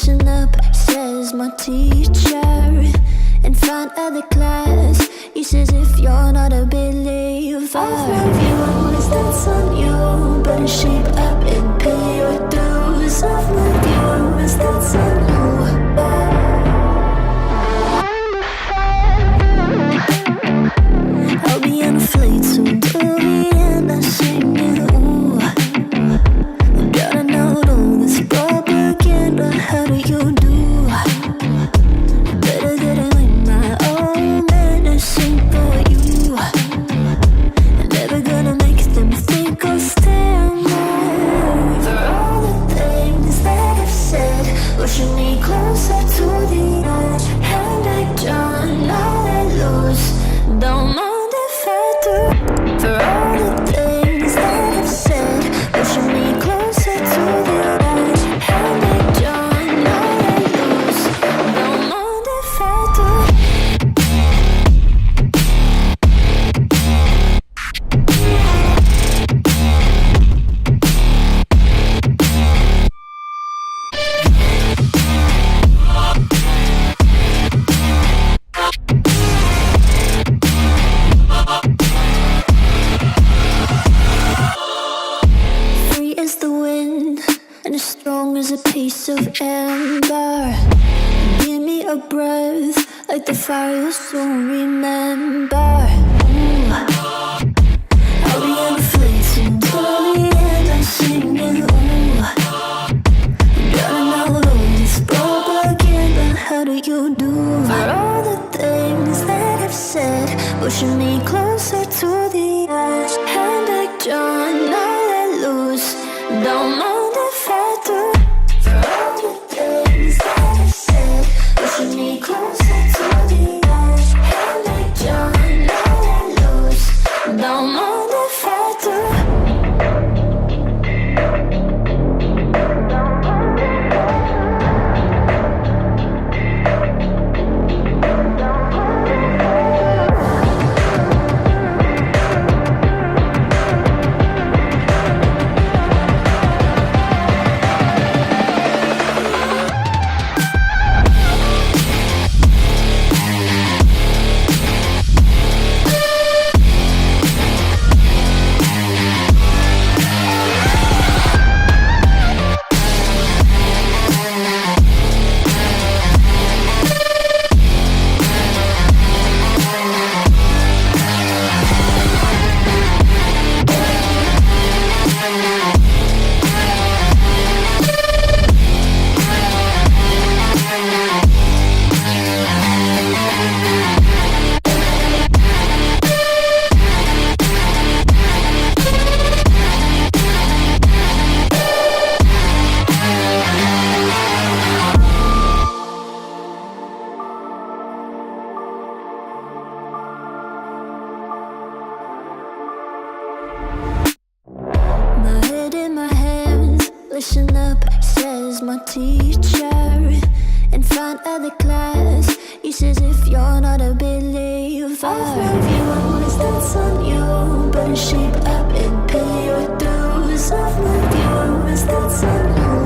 Listen up, says my teacher. In front of the class, he says if you're not a believer, I'll love you, always dance on you. Better shape up and pay your dues. I'll love you, always dance on you. I'll be on a flight soon to the end. I sing you. Gotta know all this propaganda. How do you do? Better get it with my own medicine for you. Never gonna make them think I'll stand there. For all the things that I've said, pushing me closer to the edge. And I don't know that lose. Don't mind if I do. For all the things that I've said, pushing me closer to the edge. And I don't know that lose. Don't mind if I do. Free as the wind and as strong as a piece of amber. Give me a breath like the fire you'll soon remember. Ooh. I'll be on a flight soon till the end. I'm singing. Ooh. Gotta know all this propaganda. How do you do? For all the things that I've said, pushing me closer to the edge. And I don't know that lose. Don't mind if I do. For all the things that I've said, pushing me closer to the edge. And I don't know that lose. Don't mind if I do. My head in my hands, listen up, says my teacher. In front of the class, he says if you're not a believer, I'll love you, always dance on you. Better shape up and pay your dues. I'll love you, always dance on you.